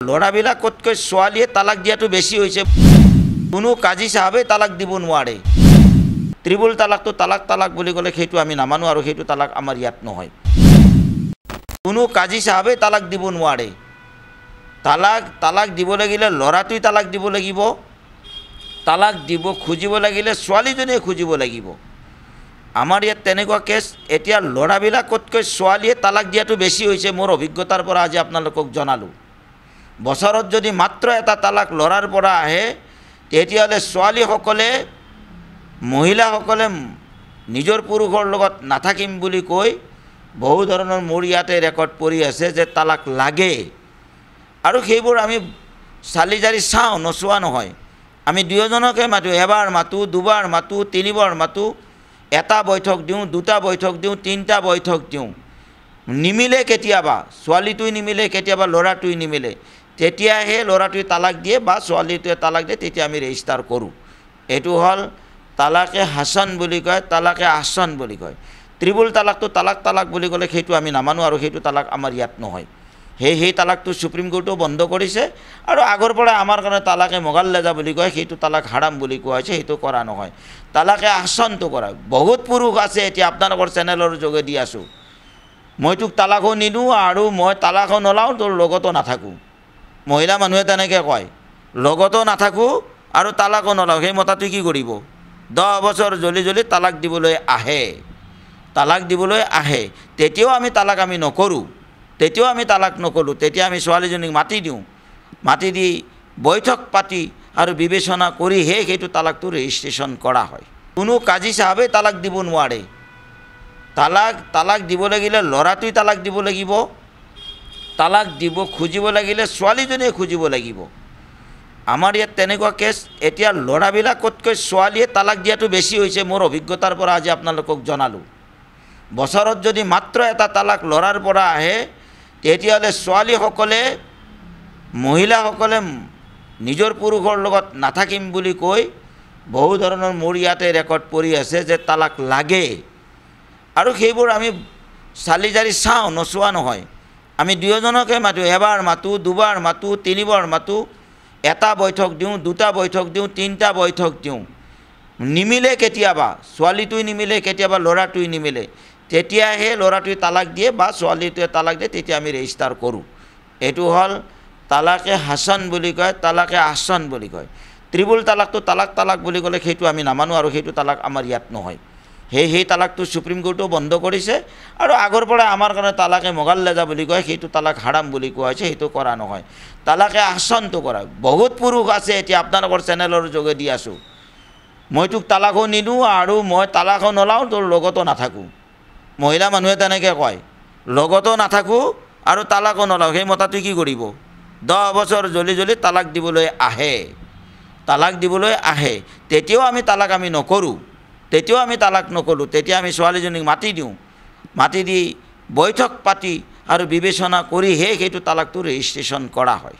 ল'ৰাবিলাকতকৈ ছোৱালীয়ে তালাক দিয়াটো বেছি হৈছে। কোনো কাজী সাহেবে তালাক দিব নোৱাৰে। ত্ৰিপুল তালাকটো তালাক বুলি ক'লে সেইটো আমি নামানো আৰু সেইটো তালাক আমাৰ ইয়াত নহয়। কোনো কাজী সাহেবে তালাক দিব নোৱাৰে। তালাক দিব লাগিলে ল'ৰাটোই তালাক দিব লাগিব। তালাক দিব খুজিব লাগিলে ছোৱালীজনীয়ে খুজিব লাগিব। আমাৰ ইয়াত তেনেকুৱা কেছ এতিয়া ল'ৰাবিলাকতকৈ ছোৱালীয়ে তালাক দিয়াটো বেছি হৈছে। মোৰ অভিজ্ঞতাৰ পৰা আজি আপোনালোকক জনালোঁ। বছৰত যদি মাত্ৰ এটা তালাক ল'ৰাৰ পৰা আহে তেতিয়াহ'লে ছোৱালীসকলে মহিলাসকলে নিজৰ পুৰুষৰ লগত নাথাকিম বুলি কৈ বহু ধৰণৰ মোৰ ইয়াতে ৰেকৰ্ড পৰি আছে যে তালাক লাগে। আৰু সেইবোৰ আমি চালি জাৰি চাওঁ, নচোৱা নহয়। আমি দুয়োজনকে মাতোঁ, এবাৰ মাতোঁ, দুবাৰ মাতোঁ, তিনিবাৰ মাতোঁ, এটা বৈঠক দিওঁ, দুটা বৈঠক দিওঁ, তিনিটা বৈঠক দিওঁ। নিমিলে কেতিয়াবা, ছোৱালীটোৱে নিমিলে, কেতিয়াবা ল'ৰাটোৱে নিমিলে। তেতিয়াহে ল'ৰাটোৱে তালাক দিয়ে বা ছোৱালীটোৱে তালাক দিয়ে, তেতিয়া আমি ৰেজিষ্টাৰ কৰোঁ। এইটো হ'ল তালাকে হাছান বুলি কয়, তালাকে আহছান বুলি কয়। ত্ৰিপুল তালাকটো তালাক বুলি ক'লে সেইটো আমি নামানো আৰু সেইটো তালাক আমাৰ ইয়াত নহয়। সেই তালাকটো সুপ্ৰিম কোৰ্টেও বন্ধ কৰিছে। আৰু আগৰ পৰা আমাৰ কাৰণে তালাকে মগাল্লেজা বুলি কয়, সেইটো তালাক হাৰাম বুলি কোৱা হৈছে, সেইটো কৰা নহয়। তালাকে আহছানটো কৰা। বহুত পুৰুষ আছে, এতিয়া আপোনালোকৰ চেনেলৰ যোগেদি আছোঁ, মই তোক তালাকো নিদিওঁ আৰু মই তালাকো নলাওঁ, তোৰ লগতো নাথাকোঁ। মহিলা মানুহে তেনেকৈ কয়, লগতো নাথাকোঁ আৰু তালাকো নলাওঁ। সেই মতাটোৱে কি কৰিব? 10 বছৰ জ্বলি তালাক দিবলৈ আহে। তালাক দিবলৈ আহে। তেতিয়াও আমি তালাক নকৰোঁ। তেতিয়াও আমি তালাক নকৰোঁ। তেতিয়া আমি ছোৱালীজনীক মাতি দিওঁ। মাতি দি বৈঠক পাতি আৰু বিবেচনা কৰিহে সেইটো তালাকটো ৰেজিষ্ট্ৰেশ্যন কৰা হয়। কোনো কাজী সাহেবে তালাক দিব নোৱাৰে। তালাক দিব লাগিলে ল'ৰাটোৱে তালাক দিব লাগিব। তালাক দিব খুজিব লাগিলে ছোৱালীজনীয়ে খুজিব লাগিব। আমাৰ ইয়াত তেনেকুৱা কেছ এতিয়া ল'ৰাবিলাকতকৈ ছোৱালীয়ে তালাক দিয়াটো বেছি হৈছে। মোৰ অভিজ্ঞতাৰ পৰা আজি আপোনালোকক জনালোঁ। বছৰত যদি মাত্ৰ এটা তালাক ল'ৰাৰ পৰা আহে তেতিয়াহ'লে ছোৱালীসকলে মহিলাসকলে নিজৰ পুৰুষৰ লগত নাথাকিম বুলি কৈ বহু ধৰণৰ মোৰ ইয়াতে ৰেকৰ্ড পৰি আছে যে তালাক লাগে। আৰু সেইবোৰ আমি চালি জাৰি চাওঁ, নচোৱা নহয়। আমি দুয়োজনকে মাতোঁ, এবাৰ মাতোঁ, দুবাৰ মাতোঁ, তিনিবাৰ মাতোঁ, এটা বৈঠক দিওঁ, দুটা বৈঠক দিওঁ, তিনিটা বৈঠক দিওঁ। নিমিলে কেতিয়াবা, ছোৱালীটোৱে নিমিলে, কেতিয়াবা ল'ৰাটোৱে নিমিলে। তেতিয়াহে ল'ৰাটোৱে তালাক দিয়ে বা ছোৱালীটোৱে তালাক দিয়ে, তেতিয়া আমি ৰেজিষ্টাৰ কৰোঁ। এইটো হ'ল তালাকে হাছান বুলি কয়, তালাকে আহছান বুলি কয়। ত্ৰিপুল তালাকটো তালাক বুলি ক'লে সেইটো আমি নামানো আৰু সেইটো তালাক আমাৰ ইয়াত নহয়। সেই তালাকটো সুপ্ৰিম কোৰ্টেও বন্ধ কৰিছে। আৰু আগৰ পৰা আমাৰ কাৰণে তালাকে মগাল্লেজা বুলি কয়, সেইটো তালাক হাৰাম বুলি কোৱা হৈছে, সেইটো কৰা নহয়। তালাকে আহছানটো কৰা। বহুত পুৰুষ আছে, এতিয়া আপোনালোকৰ চেনেলৰ যোগেদি আছোঁ, মই তোক তালাকো নিদিওঁ আৰু মই তালাকো নলাওঁ, তোৰ লগতো নাথাকোঁ। মহিলা মানুহে তেনেকৈ কয়, লগতো নাথাকোঁ আৰু তালাকো নলাওঁ। সেই মতাটোৱে কি কৰিব? 10 বছৰ জ্বলি তালাক দিবলৈ আহে। তালাক দিবলৈ আহে। তেতিয়াও আমি তালাক নকৰোঁ। তেতিয়াও আমি তালাক নকৰোঁ। তেতিয়া আমি ছোৱালীজনীক মাতি দিওঁ। মাতি দি বৈঠক পাতি আৰু বিবেচনা কৰিহে সেইটো তালাকটো ৰেজিষ্ট্ৰেশ্যন কৰা হয়।